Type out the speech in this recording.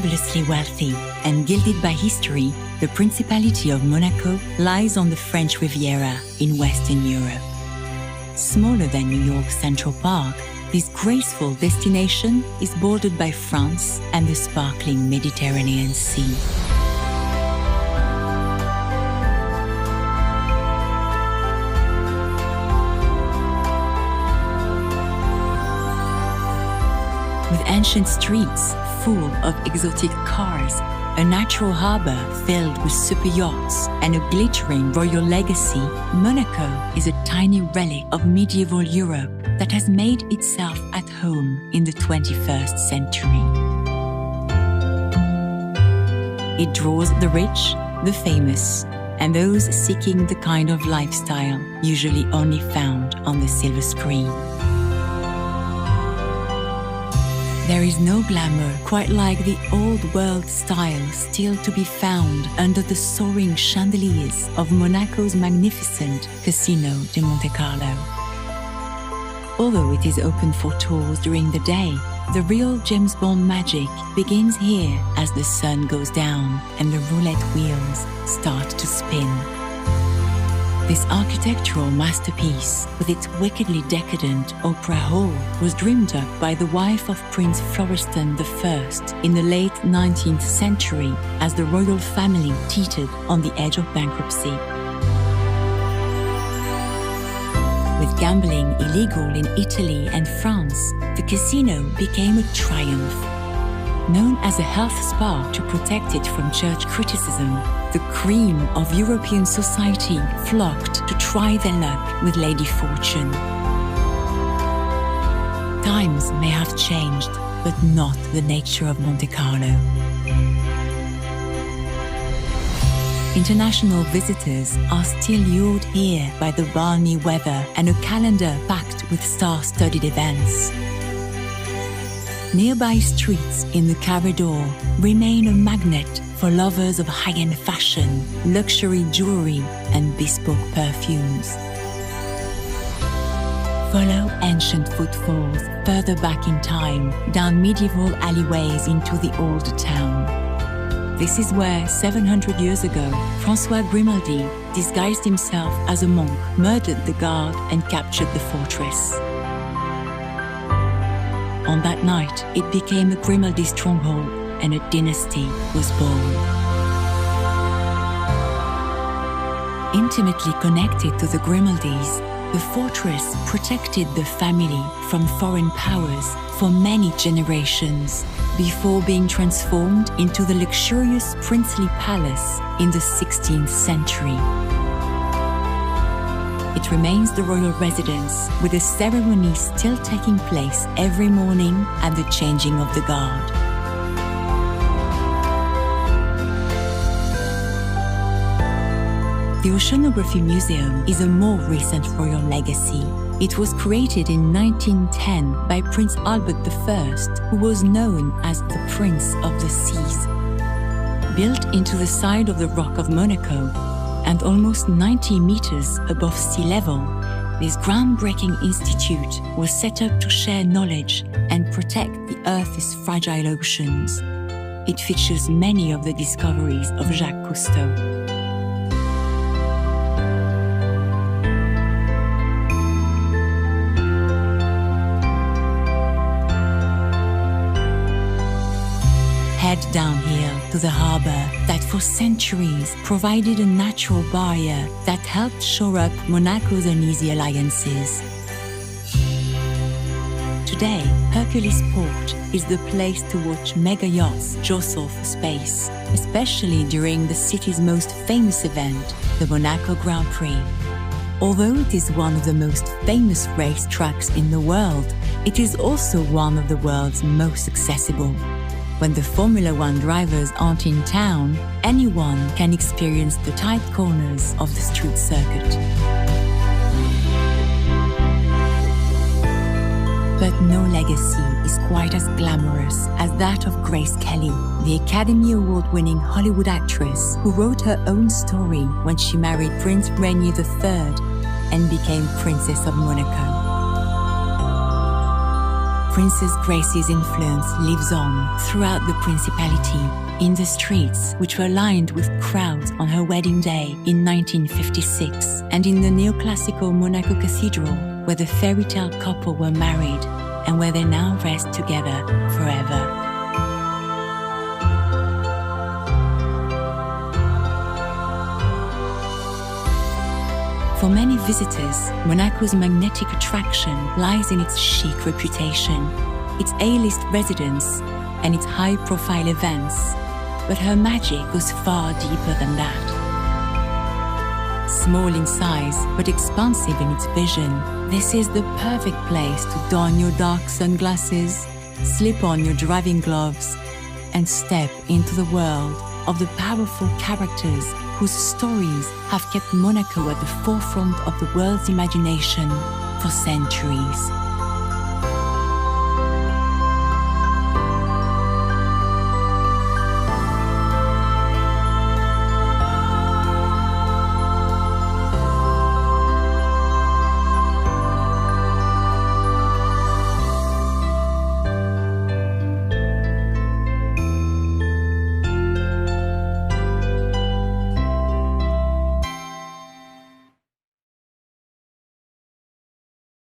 fabulously wealthy and gilded by history, the Principality of Monaco lies on the French Riviera in Western Europe. Smaller than New York's Central Park, this graceful destination is bordered by France and the sparkling Mediterranean Sea. With ancient streets full of exotic cars, a natural harbour filled with super yachts, and a glittering royal legacy, Monaco is a tiny relic of medieval Europe that has made itself at home in the 21st century. It draws the rich, the famous, and those seeking the kind of lifestyle usually only found on the silver screen. There is no glamour quite like the old world style still to be found under the soaring chandeliers of Monaco's magnificent Casino de Monte Carlo. Although it is open for tours during the day, the real James Bond magic begins here as the sun goes down and the roulette wheels start to spin. This architectural masterpiece, with its wickedly decadent opera hall, was dreamed up by the wife of Prince Florestan I in the late 19th century as the royal family teetered on the edge of bankruptcy. With gambling illegal in Italy and France, the casino became a triumph. Known as a health spa to protect it from church criticism, the cream of European society flocked to try their luck with Lady Fortune. Times may have changed, but not the nature of Monte Carlo. International visitors are still lured here by the balmy weather and a calendar packed with star-studded events. Nearby streets in the corridor remain a magnet for lovers of high-end fashion, luxury jewelry, and bespoke perfumes. Follow ancient footfalls further back in time, down medieval alleyways into the old town. This is where, 700 years ago, François Grimaldi disguised himself as a monk, murdered the guard, and captured the fortress. On that night, it became a Grimaldi stronghold, and a dynasty was born. Intimately connected to the Grimaldis, the fortress protected the family from foreign powers for many generations before being transformed into the luxurious princely palace in the 16th century. It remains the royal residence, with a ceremony still taking place every morning at the changing of the guard. The Oceanography Museum is a more recent royal legacy. It was created in 1910 by Prince Albert I, who was known as the Prince of the Seas. Built into the side of the Rock of Monaco, and almost 90 meters above sea level, this groundbreaking institute was set up to share knowledge and protect the Earth's fragile oceans. It features many of the discoveries of Jacques Cousteau. Head downhill to the harbour that for centuries provided a natural barrier that helped shore up Monaco's uneasy alliances. Today, Hercules Port is the place to watch mega yachts jostle for space, especially during the city's most famous event, the Monaco Grand Prix. Although it is one of the most famous racetracks in the world, it is also one of the world's most accessible. When the Formula One drivers aren't in town, anyone can experience the tight corners of the street circuit. But no legacy is quite as glamorous as that of Grace Kelly, the Academy Award-winning Hollywood actress who wrote her own story when she married Prince Rainier III and became Princess of Monaco. Princess Grace's influence lives on throughout the principality, in the streets, which were lined with crowds on her wedding day in 1956, and in the neoclassical Monaco Cathedral, where the fairy tale couple were married and where they now rest together forever. For many visitors, Monaco's magnetic attraction lies in its chic reputation, its A-list residence, and its high-profile events. But her magic goes far deeper than that. Small in size, but expansive in its vision, this is the perfect place to don your dark sunglasses, slip on your driving gloves, and step into the world of the powerful characters whose stories have kept Monaco at the forefront of the world's imagination for centuries.